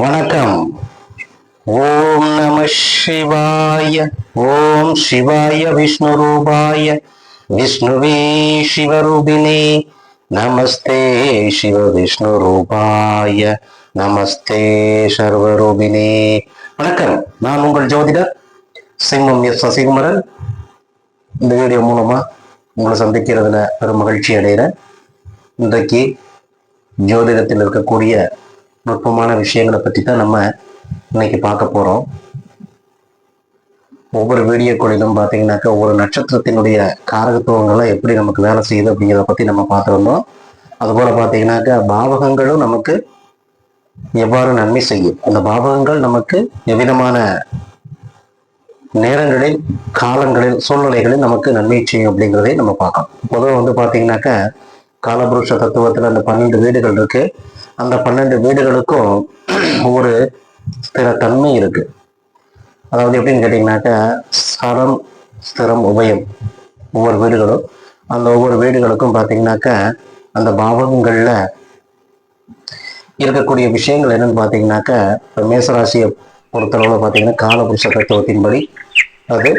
வணக்கம். ஓம் நம சிவாய. ஓம் சிவாய விஷ்ணு ரூபாய விஷ்ணுவே சிவரூபிணே நமஸ்தே சிவ விஷ்ணு ரூபாய நமஸ்தே சர்வரூபிணே. வணக்கம். நான் உங்கள் ஜோதிடர் சிம்மம் எஸ் சசிகுமரன். இந்த வீடியோ மூலமா உங்களை சந்திக்கிறதுல பெரும் மகிழ்ச்சி அடைகிறேன். இன்றைக்கு ஜோதிடத்தில் இருக்கக்கூடிய நுட்பமான விஷயங்களை பற்றி தான் நம்ம இன்னைக்கு பார்க்க போகிறோம். ஒவ்வொரு வீடியோக்களிலும் பார்த்தீங்கன்னாக்கா ஒவ்வொரு நட்சத்திரத்தினுடைய காரகத்துவங்களை எப்படி நமக்கு வேலை செய்யுது அப்படிங்கிறத பற்றி நம்ம பார்த்துருந்தோம். அதுபோல் பார்த்தீங்கன்னாக்கா பாவகங்களும் நமக்கு எவ்வாறு நன்மை செய்யும், அந்த பாவகங்கள் நமக்கு எவ்விதமான நேரங்களில், காலங்களில், சூழ்நிலைகளில் நமக்கு நன்மை செய்யும் அப்படிங்கிறதை நம்ம பார்க்கணும். பொதுவாக வந்து பார்த்தீங்கன்னாக்கா காலபுருஷ தத்துவத்தில் அந்த 12 வீடுகள் இருக்கு. அந்த 12 வீடுகளுக்கும் ஒரு ஸ்திரத்தன்மை இருக்கு. அதாவது எப்படின்னு கேட்டீங்கன்னாக்கா சரம், ஸ்திரம், உபயம் ஒவ்வொரு வீடுகளும், அந்த ஒவ்வொரு வீடுகளுக்கும் பார்த்தீங்கன்னாக்கா அந்த பாவகங்கள்ல இருக்கக்கூடிய விஷயங்கள் என்னன்னு பார்த்தீங்கன்னாக்கா மேசராசியை பொறுத்தளவுல பார்த்தீங்கன்னா காலபுருஷ தத்துவத்தின்படி அது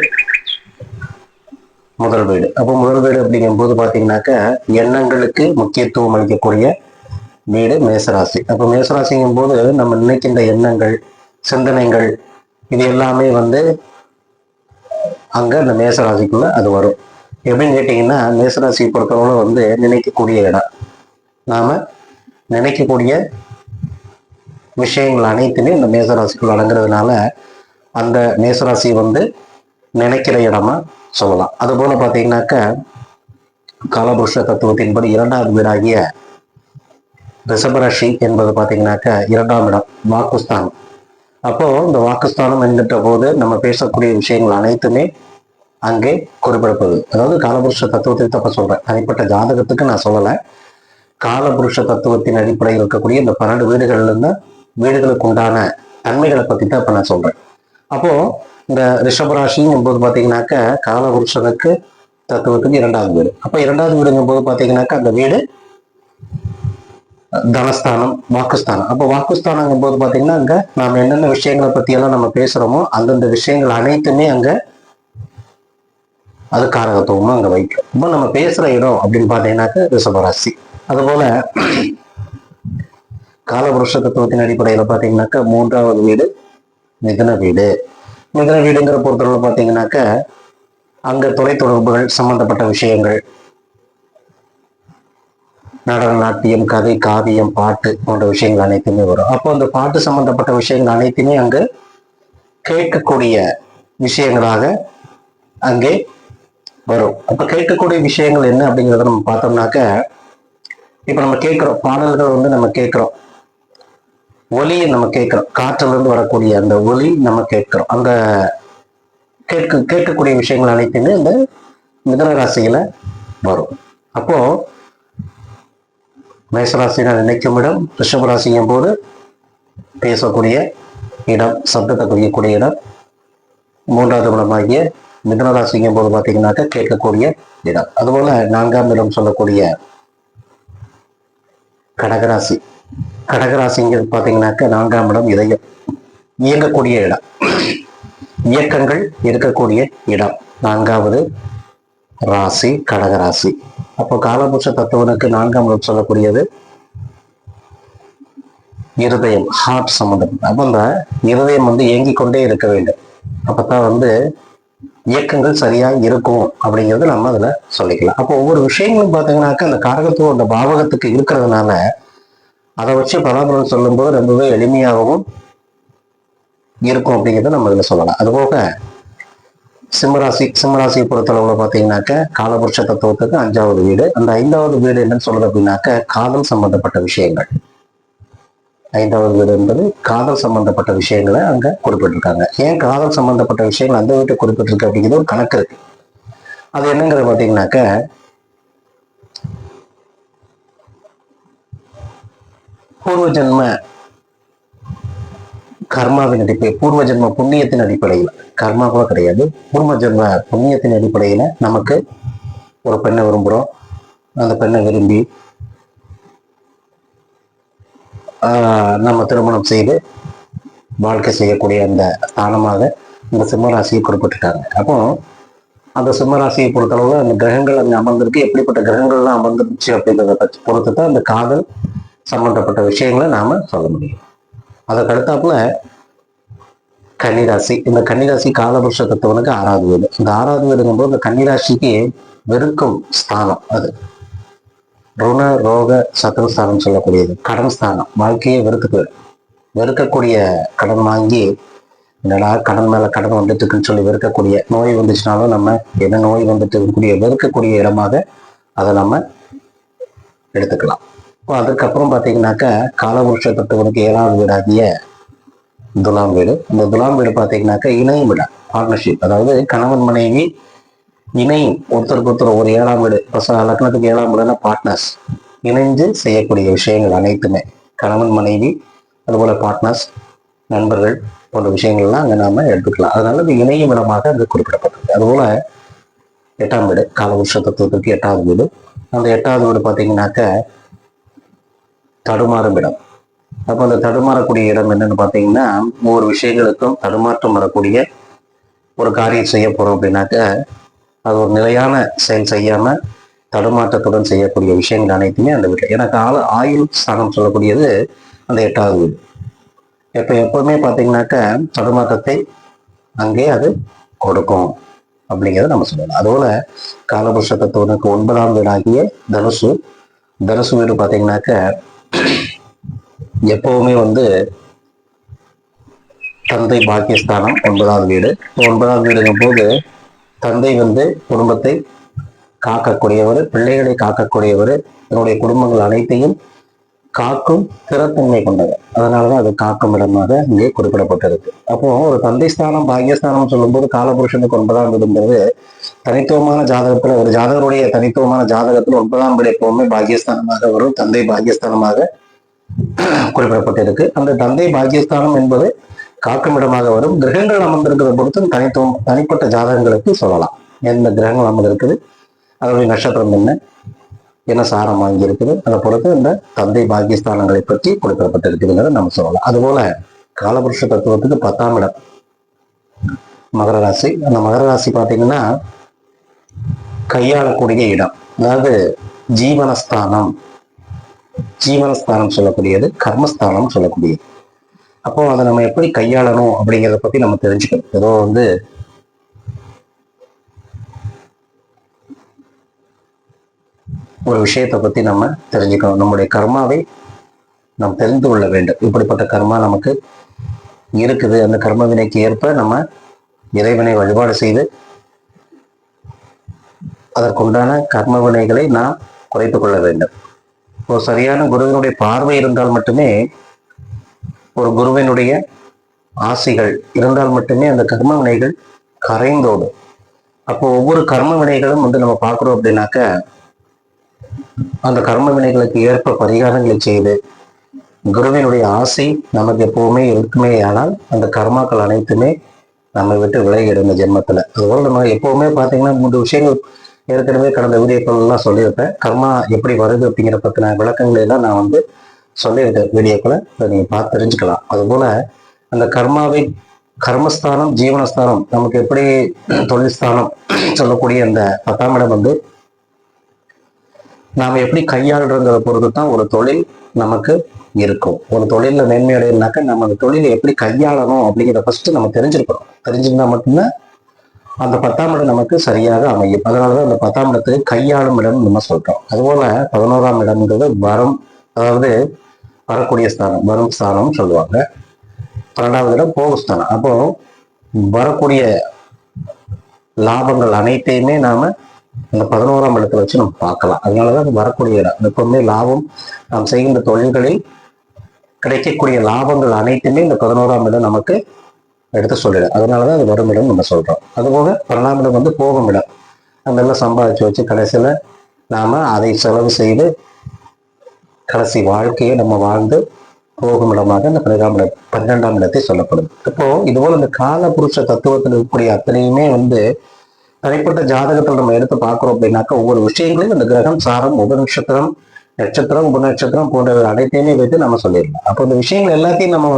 முதல் வீடு. அப்போ முதல் வீடு அப்படிங்கும்போது பார்த்தீங்கன்னாக்கா எண்ணங்களுக்கு முக்கியத்துவம் அளிக்கக்கூடிய வீடு மேசராசி. அப்போ மேசராசிங்கும் போது நம்ம நினைக்கின்ற எண்ணங்கள், சிந்தனைகள், இது எல்லாமே வந்து அங்க அந்த மேசராசிக்குள்ள அது வரும். எப்படின்னு கேட்டீங்கன்னா மேசராசியை பொறுத்தவரை வந்து நினைக்கக்கூடிய இடம், நாம நினைக்கக்கூடிய விஷயங்கள் அனைத்துமே இந்த மேசராசிக்குள்ள அடங்குறதுனால அந்த மேசராசி வந்து நினைக்கிற இடமா சொல்லலாம். அது போல பார்த்தீங்கன்னாக்கா காலபுருஷ தத்துவத்தின்படி 2வது வீடாகிய ரிஷபராசி என்பது பார்த்தீங்கன்னாக்கா 2ஆம் இடம், வாக்குஸ்தானம். அப்போ இந்த வாக்குஸ்தானம் என்கின்ற போது நம்ம பேசக்கூடிய விஷயங்கள் அனைத்துமே அங்கே குறிப்பிடப்படுது. அதாவது காலபுருஷ தத்துவத்தை தப்ப சொல்றேன், தனிப்பட்ட ஜாதகத்துக்கு நான் சொல்லலை. காலபுருஷ தத்துவத்தின் அடிப்படையில் இருக்கக்கூடிய இந்த 12 வீடுகள்ல இருந்து வீடுகளுக்கு உண்டான தன்மைகளை பத்தி தான் இப்ப நான் சொல்றேன். அப்போ இந்த ரிஷபராசிங்கும் போது பார்த்தீங்கன்னாக்கா காலபுருஷனுக்கு தத்துவத்துக்கு 2வது வீடு. அப்போ 2வது வீடுங்கும் போது பார்த்தீங்கன்னாக்கா அந்த வீடு தனஸ்தானம், வாக்குஸ்தானம். அப்போ வாக்குஸ்தானங்கும் போது பார்த்தீங்கன்னா அங்க நாம என்னென்ன விஷயங்களை பத்தி எல்லாம் நம்ம பேசுறோமோ அந்தந்த விஷயங்கள் அனைத்துமே அங்க அது காரகத்துவமா அங்க வைக்கும். இப்போ நம்ம பேசுற இடம் அப்படின்னு பார்த்தீங்கன்னாக்கா ரிஷபராசி. அதுபோல காலபுருஷ தத்துவத்தின் அடிப்படையில பார்த்தீங்கன்னாக்கா 3வது வீடு மிதுன வீடு. மிதுன வீடுங்கிற பொறுத்தவரை பார்த்தீங்கன்னாக்க அங்க தொலைத்தொடர்புகள் சம்பந்தப்பட்ட விஷயங்கள், நடன, நாட்டியம், கதை, காவியம், பாட்டு போன்ற விஷயங்கள் அனைத்துமே வரும். அப்போ அந்த பாட்டு சம்பந்தப்பட்ட விஷயங்கள் அனைத்துமே அங்கு கேட்கக்கூடிய விஷயங்களாக அங்கே வரும். அப்ப கேட்கக்கூடிய விஷயங்கள் என்ன அப்படிங்கிறத நம்ம பார்த்தோம்னாக்க இப்ப நம்ம கேட்கிறோம், பாடல்கள் வந்து நம்ம கேட்கிறோம், ஒலியை நம்ம கேட்கிறோம், காற்றுல இருந்து வரக்கூடிய அந்த ஒலி நம்ம கேட்கிறோம். அந்த கேட்கக்கூடிய விஷயங்கள் அனைத்துமே இந்த மிதுன ராசியில வரும். அப்போ மேசராசினா நினைக்கும் இடம், ரிஷபராசிங்கும் போது பேசக்கூடிய இடம், சப்தத்தை குறிக்கக்கூடிய இடம், 3வது இடமாகிய மிதுன ராசிங்கும் போது பார்த்தீங்கன்னாக்க கேட்கக்கூடிய இடம். அதுபோல 4ஆம் இடம் சொல்லக்கூடிய கடகராசி. கடகராசிங்கிறது பார்த்தீங்கன்னாக்க 4ஆம் இடம் இதயம், இயங்கக்கூடிய இடம், இயக்கங்கள் இருக்கக்கூடிய இடம், 4வது ராசி கடகராசி. அப்போ காலபுருஷ தத்துவனுக்கு 4ஆம் இடம் சொல்லக்கூடியது இருதயம், ஹார்ட் சம்பந்தப்பட்ட. அப்போ அந்த இருதயம் வந்து இயங்கிக் கொண்டே இருக்க வேண்டும், அப்பதான் வந்து இயக்கங்கள் சரியா இருக்கும் அப்படிங்கிறது நம்ம அதுல சொல்லிக்கலாம். அப்போ ஒவ்வொரு விஷயங்களும் பார்த்தீங்கன்னாக்க அந்த காரகத்துவம் அந்த பாவகத்துக்கு இருக்கிறதுனால அதை வச்சு பலாபலன் சொல்லும் போது ரொம்பவே எளிமையாகவும் இருக்கும் அப்படிங்கிறத நம்ம இதுல சொல்லலாம். அதுபோக சிம்மராசியை பொறுத்தளவுல பார்த்தீங்கன்னாக்க காலபுருஷ தத்துவத்துக்கு 5வது வீடு. அந்த 5வது வீடு என்னன்னு சொல்றது அப்படின்னாக்க காதல் சம்பந்தப்பட்ட விஷயங்கள். 5வது வீடு என்பது காதல் சம்பந்தப்பட்ட விஷயங்களை அங்க குறிப்பிட்டிருக்காங்க. ஏன் காதல் சம்பந்தப்பட்ட விஷயங்கள் அந்த வீட்டை குறிப்பிட்டிருக்கு அப்படிங்கிறது ஒரு கணக்கு இருக்கு. அது என்னங்கிறது பார்த்தீங்கன்னாக்க பூர்வ ஜென்ம கர்மாவின் அடிப்படை, பூர்வ ஜென்ம புண்ணியத்தின் அடிப்படையில், கர்மா கூட கிடையாது, பூர்வ ஜென்ம புண்ணியத்தின் அடிப்படையில நமக்கு ஒரு பெண்ணை விரும்புகிறோம், அந்த பெண்ணை விரும்பி நம்ம திருமணம் செய்து வாழ்க்கை செய்யக்கூடிய அந்த ஸ்தானமாக இந்த சிம்ம ராசியை குறிப்பிட்டுட்டாங்க. அப்போ அந்த சிம்ம ராசியை பொறுத்தளவு அந்த கிரகங்கள் அங்கே அமர்ந்திருக்கு, எப்படிப்பட்ட கிரகங்கள்லாம் அமர்ந்துருச்சு அப்படிங்கிறத பற்றி பொறுத்து தான் அந்த காதல் சம்பந்தப்பட்ட விஷயங்களை நாம சொல்ல முடியும். அதற்கு அடுத்தாப்புல கன்னிராசி. இந்த கன்னிராசி காலபுருஷ தத்துவனுக்கு 6வது வீடு. இந்த 6வது வீடுங்கும் போது இந்த கன்னிராசிக்கு வெறுக்கும் ஸ்தானம். அது ருண ரோக சத்ருஸ்தானம் சொல்லக்கூடியது. கடன் ஸ்தானம். வாழ்க்கையை வெறுக்கக்கூடிய கடன் வாங்கி என்னடா கடன் மேல கடன் வந்துட்டு இருக்குன்னு சொல்லி வெறுக்கக்கூடிய, நோய் வந்துச்சுனாலும் நம்ம என்ன நோய் வந்துட்டு இருக்கக்கூடிய வெறுக்கக்கூடிய இடமாக அதை நம்ம எடுத்துக்கலாம். இப்போ அதுக்கப்புறம் பார்த்தீங்கன்னாக்கா காலபுருஷ தத்துவனுக்கு 7வது வீடாகிய துலாம் வீடு. இந்த துலாம் வீடு பார்த்தீங்கன்னாக்கா இணையும் விட பார்ட்னர்ஷிப், அதாவது கணவன் மனைவி இணையும், ஒருத்தருக்கு ஒருத்தர் ஒரு 7ஆம் வீடு. லக்னத்துக்கு 7ஆம் வீடுனா பார்ட்னர்ஸ் இணைஞ்சு செய்யக்கூடிய விஷயங்கள் அனைத்துமே கணவன் மனைவி, அதுபோல பார்ட்னர்ஸ், நண்பர்கள் போன்ற விஷயங்கள்லாம் அங்கே நாம எடுத்துக்கலாம். அதனால இது இணையும் இடமாக அங்கு குறிப்பிடப்பட்டிருக்கு. அதுபோல 8ஆம் வீடு காலபுருஷ தத்துவத்திற்கு 8வது வீடு. அந்த 8வது வீடு பார்த்தீங்கன்னாக்க தடுமாறும் இடம். அப்போ அந்த தடுமாறக்கூடிய இடம் என்னன்னு பார்த்தீங்கன்னா, ஒவ்வொரு விஷயங்களுக்கும் தடுமாற்றம் வரக்கூடிய ஒரு காரியம் செய்ய போறோம் அப்படின்னாக்க அது ஒரு நிலையான செயல் செய்யாம தடுமாற்றத்துடன் செய்யக்கூடிய விஷயங்கள் அனைத்துமே அந்த வீட்டில். எனக்கு ஆயுள் ஸ்தானம் சொல்லக்கூடியது அந்த 8வது வீடு. எப்பவுமே பார்த்தீங்கன்னாக்க தடுமாற்றத்தை அங்கே அது கொடுக்கும் அப்படிங்கிறத நம்ம சொல்லலாம். அதுபோல காலபுருஷ தத்துவனுக்கு 9ஆம் வீடாகிய தனுசு வீடு பார்த்தீங்கன்னாக்க எப்பவுமே தந்தை பாக்கியஸ்தானம் 9வது வீடு. 9வது வீடுங்கும் போது தந்தை குடும்பத்தை காக்கக்கூடியவர், பிள்ளைகளை காக்கக்கூடியவர், தன்னுடைய குடும்பங்கள் அனைத்தையும் காக்கும் திறத்தன்மை கொண்டவர். அதனாலதான் அது காக்கும் இடமாக இங்கே குறிப்பிடப்பட்டிருக்கு. அப்போ ஒரு தந்தை ஸ்தானம் பாக்கியஸ்தானம் சொல்லும்போது காலபுருஷனுக்கு 9ஆம் வீடுங்கிறது தனித்துவமான ஜாதகத்துல, ஒரு ஜாதகருடைய தனித்துவமான ஜாதகத்துல 9ஆம் வீடு எப்பவுமே பாக்கியஸ்தானமாக வரும், தந்தை பாக்கியஸ்தானமாக குறிப்பிடப்பட்டிருக்கு. அந்த தந்தை பாக்கியஸ்தானம் என்பது காக்கும் இடமாக வரும். கிரகங்கள் அமர்ந்திருக்கிறத பொறுத்து தனிப்பட்ட ஜாதகங்களுக்கு சொல்லலாம். எந்த கிரகங்கள் அமர்ந்திருக்குது, அதனுடைய நட்சத்திரம் என்ன சாரம் வாங்கி இருக்குது, அதை பொறுத்து இந்த தந்தை பாக்கியஸ்தானங்களை பற்றி குறிப்பிடப்பட்டிருக்குதுங்கிறத நம்ம சொல்லலாம். அதுபோல காலபுருஷ தத்துவத்துக்கு 10ஆம் இடம் மகர ராசி. அந்த மகர ராசி பார்த்தீங்கன்னா கையாளக்கூடிய இடம், அதாவது ஜீவனஸ்தானம் சொல்லக்கூடியது, கர்மஸ்தானம் சொல்லக்கூடியது. அப்போ அதை நம்ம எப்படி கையாளணும் அப்படிங்கிறத பத்தி நம்ம தெரிஞ்சுக்கணும். ஏதோ ஒரு விஷயத்தை பத்தி நம்ம தெரிஞ்சுக்கணும். நம்முடைய கர்மாவை நாம் தெரிந்து கொள்ள வேண்டும். இப்படிப்பட்ட கர்மா நமக்கு இருக்குது, அந்த கர்ம வினைக்கு ஏற்ப நம்ம இறைவனை வழிபாடு செய்து அதற்குண்டான கர்ம வினைகளை நாம் குறைத்துக் கொள்ள வேண்டும். ஒரு சரியான குருவினுடைய பார்வை இருந்தால் மட்டுமே, ஒரு குருவினுடைய ஆசைகள் இருந்தால் மட்டுமே அந்த கர்ம வினைகள் கரைந்தோடும். அப்போ ஒவ்வொரு கர்ம வினைகளும் நம்ம பார்க்கிறோம் அப்படின்னாக்க அந்த கர்ம வினைகளுக்கு ஏற்ப பரிகாரங்களை செய்து குருவினுடைய ஆசை நமக்கு எப்பவுமே இருக்குமே, ஆனால் அந்த கர்மாக்கள் அனைத்துமே நம்ம விட்டு விலகிடும் இந்த ஜென்மத்துல. அதுபோல நம்ம எப்பவுமே பார்த்தீங்கன்னா 3 விஷயங்கள் ஏற்கனவே கடந்த வீடியோக்கள் எல்லாம் சொல்லியிருப்பேன். கர்மா எப்படி வருது அப்படிங்கிற பத்தின விளக்கங்களை எல்லாம் நான் சொல்லியிருக்கேன் வீடியோக்களை, நீங்க பார்த்து தெரிஞ்சுக்கலாம். அதுபோல அந்த கர்மஸ்தானம் ஜீவனஸ்தானம் நமக்கு எப்படி தொழில் ஸ்தானம் சொல்லக்கூடிய அந்த 10ஆம் இடம் நாம எப்படி கையாளுறத பொறுத்து தான் ஒரு தொழில் நமக்கு இருக்கும். ஒரு தொழில மேன்மை அடையினாக்க நம்ம அந்த தொழிலை எப்படி கையாளணும் அப்படிங்கிறத ஃபர்ஸ்ட் நம்ம தெரிஞ்சிருக்கணும். தெரிஞ்சிருந்தா மட்டும்தான் அந்த 10ஆம் இடம் நமக்கு சரியாக அமையும். அதனாலதான் அந்த 10ஆம் இடத்துக்கு கையாளும் இடம் நம்ம சொல்றோம். அதுபோல 11ஆம் இடம்ன்றது வரம், அதாவது வரக்கூடிய ஸ்தானம், வரும் ஸ்தானம் சொல்லுவாங்க. 12வது இடம் போகஸ்தானம். அப்போ வரக்கூடிய லாபங்கள் அனைத்தையுமே நாம இந்த 11ஆம் இடத்துல வச்சு நம்ம பார்க்கலாம். அதனாலதான் வரக்கூடிய இடம் எப்பவுமே லாபம், நாம் செய்கின்ற தொழில்களில் கிடைக்கக்கூடிய லாபங்கள் அனைத்துமே இந்த 11ஆம் இடம் நமக்கு எடுத்து சொல்லிடும். அதனாலதான் அது வரும் இடம் நம்ம சொல்றோம். அதுபோக 12ஆம் இடம் போகும் இடம். நம்ம எல்லாம் சம்பாதிச்சு வச்சு கடைசியில நாம அதை செலவு செய்து கடைசி வாழ்க்கையை நம்ம வாழ்ந்து போகும் இடமாக இந்த 12ஆம் இடத்தை சொல்லப்படும். இப்போ இதுபோல இந்த காலபுருஷ தத்துவத்தில் இருக்கக்கூடிய அத்தனையுமே தனிப்பட்ட ஜாதகத்தில் நம்ம எடுத்து பார்க்கிறோம் அப்படின்னாக்கா ஒவ்வொரு விஷயங்களையும் இந்த கிரகம் சாரம் நட்சத்திரம் உபநட்சத்திரம் போன்ற அனைத்தையுமே வைத்து நம்ம சொல்லிடலாம். அப்போ இந்த விஷயங்கள் எல்லாத்தையும் நம்ம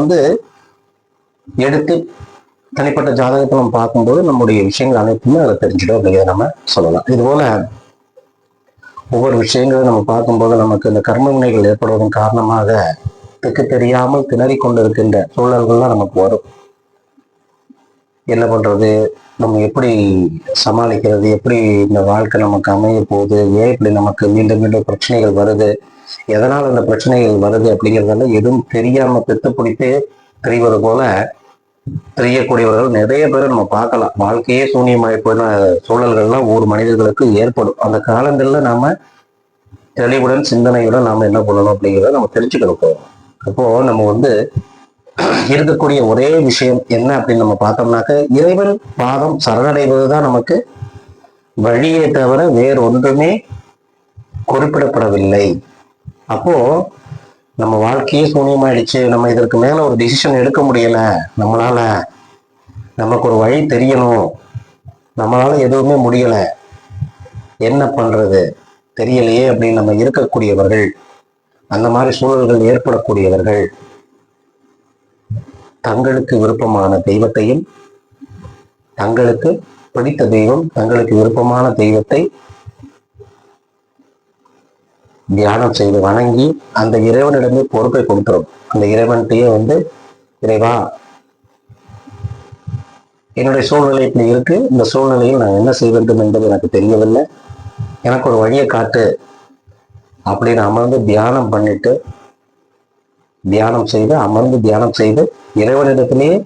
எடுத்து தனிப்பட்ட ஜாதகத்தை நம்ம பார்க்கும்போது நம்முடைய விஷயங்கள் அனைத்துமே அதை தெரிஞ்சிடும் அப்படிங்கிறத நம்ம சொல்லலாம். இது போல ஒவ்வொரு விஷயங்களும் நம்ம பார்க்கும்போது நமக்கு இந்த கர்ம வினைகள் ஏற்படுவதன் காரணமாக திக்கு தெரியாமல் திணறி கொண்டு இருக்கின்ற சூழல்கள்லாம் நமக்கு வரும். என்ன பண்றது, நம்ம எப்படி சமாளிக்கிறது, எப்படி இந்த வாழ்க்கை நமக்கு அமைய போகுது, ஏன் இப்படி நமக்கு மீண்டும் மீண்டும் பிரச்சனைகள் வருது, எதனால் இந்த பிரச்சனைகள் வருது அப்படிங்கிறதெல்லாம் எதுவும் தெரியாம பெத்து பிடித்து தெரிவது போல தெரியக்கூடியவர்கள் நிறைய பேரை நம்ம பார்க்கலாம். வாழ்க்கையே சூன்யமாய் போன சூழல்கள்லாம் ஒரு மனிதர்களுக்கு ஏற்படும். அந்த காலங்கள்ல நாம தெளிவுடன் சிந்தனையுடன் நாம என்ன பண்ணணும் அப்படிங்கிறத நம்ம தெரிஞ்சுக்கணும் போகிறோம். அப்போ நம்ம இருக்கக்கூடிய ஒரே விஷயம் என்ன அப்படின்னு நம்ம பார்த்தோம்னாக்க, இறைவன் பாதம் சரணடைவதுதான் நமக்கு வழியே தவிர வேறு ஒன்றுமே குறிப்பிடப்படவில்லை. அப்போ நம்ம வாழ்க்கையே சூன்யமாயிடுச்சு, நம்ம இதற்கு மேல ஒரு டிசிஷன் எடுக்க முடியல, நம்மளால நமக்கு ஒரு வழி தெரியணும், நம்மளால எதுவுமே முடியல, என்ன பண்றது தெரியலையே அப்படின்னு நம்ம இருக்கக்கூடியவர்கள், அந்த மாதிரி சூழல்கள் ஏற்படக்கூடியவர்கள் தங்களுக்கு விருப்பமான தெய்வத்தையும், தங்களுக்கு பிடித்த தெய்வம், தங்களுக்கு விருப்பமான தெய்வத்தை தியானம் செய்து வணங்கி அந்த இறைவனிடமே பொறுப்பை கொடுத்துரும். அந்த இறைவன்கிட்டயே இறைவா, என்னுடைய சூழ்நிலை இப்படி இருக்கு, இந்த சூழ்நிலையில் நான் என்ன செய்ய வேண்டும் என்பது எனக்கு தெரியவில்லை, எனக்கு ஒரு வழியை காட்டு அப்படின்னு அமர்ந்து தியானம் பண்ணிட்டு, தியானம் செய்து இறைவனிடத்திலேயே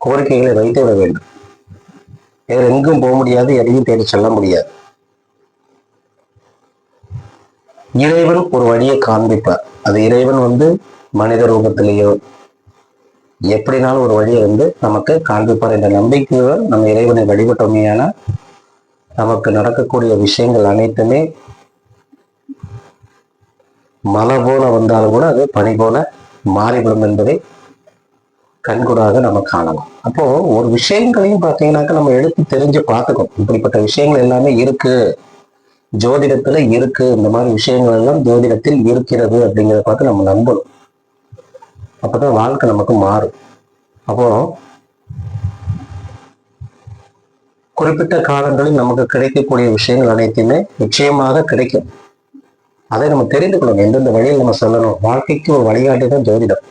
கோரிக்கைகளை வைத்து விட வேண்டும். வேறு எங்கும் போக முடியாது, எதையும் தேடி செல்ல முடியாது. இறைவன் ஒரு வழியை காண்பிப்பார். அது இறைவன் மனித ரூபத்திலேயோ எப்படினாலும் ஒரு வழியை நமக்கு காண்பிப்பார் என்ற நம்பிக்கையுடன் நம்ம இறைவனை வழிபட்டோமேயான நமக்கு நடக்கக்கூடிய விஷயங்கள் அனைத்துமே மழை போல வந்தாலும் கூட அது பனி போல மாறிவிடும் என்பதை கண்கூடாக நம்ம காணலாம். அப்போ ஒரு விஷயங்களையும் பார்த்தீங்கன்னாக்க நம்ம எடுத்து தெரிஞ்சு பார்த்துக்கணும். இப்படிப்பட்ட விஷயங்கள் எல்லாமே இருக்கு, ஜோதிடத்துல இருக்கு, இந்த மாதிரி விஷயங்கள் எல்லாம் ஜோதிடத்தில் இருக்கிறது அப்படிங்கிறத பார்த்து நம்ம நம்பணும். அப்பதான் வாழ்க்கை நமக்கு மாறும். அப்போ குறிப்பிட்ட காலங்களில் நமக்கு கிடைக்கக்கூடிய விஷயங்கள் அனைத்துமே நிச்சயமாக கிடைக்கும். அதை நம்ம தெரிந்து கொள்ளணும், எந்தெந்த வழியில் நம்ம சொல்லணும். வாழ்க்கைக்கு ஒரு வழிகாட்டி தான் ஜோதிடம்.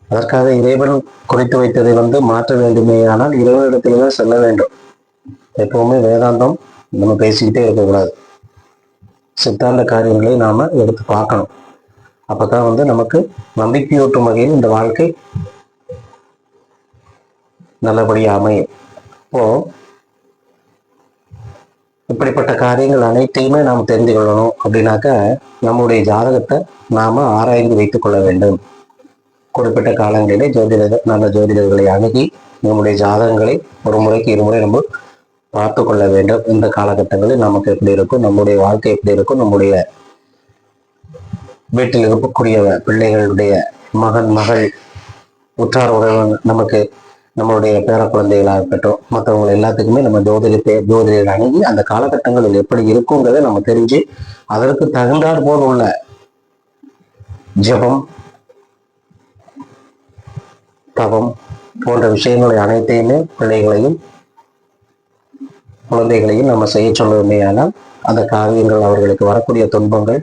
அதற்காக இறைவன் குறித்து வைத்ததை மாற்ற வேண்டுமே, ஆனால் இறைவனிடத்தில்தான் செல்ல வேண்டும். எப்பவுமே வேதாந்தம் நம்ம பேசிக்கிட்டே இருக்கக்கூடாது, சித்தாந்த காரியங்களை நாம எடுத்து பார்க்கணும். அப்பதான் நமக்கு நம்பிக்கையூட்டும் வகையில் இந்த வாழ்க்கை நல்லபடியா அமையும். இப்போ இப்படிப்பட்ட காரியங்கள் அனைத்தையுமே நாம் தெரிந்து கொள்ளணும் அப்படின்னாக்க நம்முடைய ஜாதகத்தை நாம ஆராய்ந்து வைத்துக் கொள்ள வேண்டும். குறிப்பிட்ட காலங்களிலே நல்ல ஜோதிடர்களை அணுகி நம்முடைய ஜாதகங்களை ஒரு முறைக்கு இருமுறை நம்ம பார்த்து கொள்ள வேண்டும். இந்த காலகட்டங்களில் நமக்கு எப்படி இருக்கும், நம்முடைய வாழ்க்கை எப்படி இருக்கும், நம்முடைய வீட்டில் இருக்கக்கூடிய பிள்ளைகளுடைய மகன் மகள் உற்றார் உறவு, நமக்கு நம்மளுடைய பேர குழந்தைகளாக இருக்கட்டும், மற்றவங்க எல்லாத்துக்குமே நம்ம ஜோதிடர் அணுகி அந்த காலகட்டங்களில் எப்படி இருக்குங்கிறத நம்ம தெரிஞ்சு அதற்கு தகுந்தாற் போல் உள்ள ஜபம், தவம் போன்ற விஷயங்களை அனைத்தையுமே பிள்ளைகளையும் குழந்தைகளையும் நம்ம செய்ய சொல்லுவோமேயானால் அந்த காரியங்கள், அவர்களுக்கு வரக்கூடிய துன்பங்கள்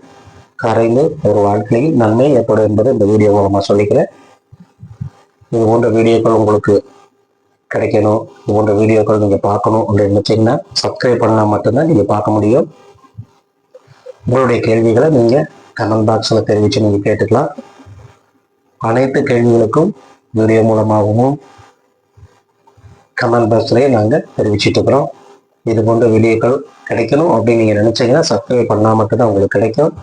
கரைந்து ஒரு வாழ்க்கையில் நன்மை ஏற்படும் என்பதை இந்த வீடியோ மூலமா சொல்லிக்கிறேன். இது போன்ற வீடியோக்கள் உங்களுக்கு கிடைக்கணும், இது போன்ற வீடியோக்கள் நீங்க பார்க்கணும் அப்படின்னு நினைச்சீங்கன்னா சப்ஸ்கிரைப் பண்ணா மட்டும்தான் நீங்க பார்க்க முடியும். உங்களுடைய கேள்விகளை நீங்க கமெண்ட் பாக்ஸ்ல தெரிவிச்சு நீங்க கேட்டுக்கலாம். அனைத்து கேள்விகளுக்கும் வீடியோ மூலமாகவும் கமெண்ட் பாக்ஸ்லயே நாங்க தெரிவிச்சுட்டு இருக்கிறோம். இது போன்ற வீடியோக்கள் கிடைக்கணும் அப்படின்னு நீங்க நினைச்சீங்கன்னா சப்ஸ்கிரைப் பண்ணா மட்டும்தான் உங்களுக்கு கிடைக்கும்.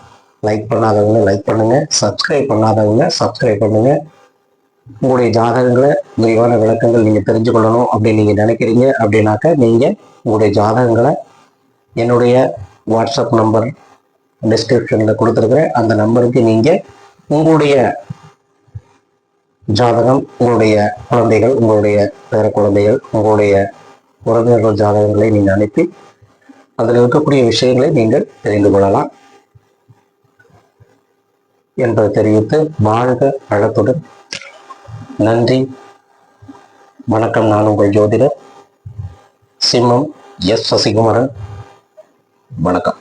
லைக் பண்ணாதவங்க லைக் பண்ணுங்க, சப்ஸ்கிரைப் பண்ணாதவங்க சப்ஸ்கிரைப் பண்ணுங்க. உங்களுடைய ஜாதகங்களை விரிவான விளக்கங்கள் நீங்க தெரிஞ்சு கொள்ளணும் அப்படின்னு நீங்க நினைக்கிறீங்க அப்படின்னாக்க நீங்க உங்களுடைய ஜாதகங்களை என்னுடைய வாட்ஸ்அப் நம்பர் டிஸ்கிரிப்ஷன்ல கொடுத்துருக்குறேன். அந்த நம்பருக்கு நீங்க உங்களுடைய ஜாதகம், உங்களுடைய குழந்தைகள், உங்களுடைய பேர குழந்தைகள், உங்களுடைய உறவினர்கள் ஜாதகங்களை நீங்கள் அனுப்பி அதில் இருக்கக்கூடிய விஷயங்களை நீங்கள் தெரிந்து கொள்ளலாம் என்பதை தெரிவித்து வாழ்க வளத்துடன் நன்றி, வணக்கம். நான் உங்கள் ஜோதிடர் சிம்மம் எஸ் சசிகுமாரன். வணக்கம்.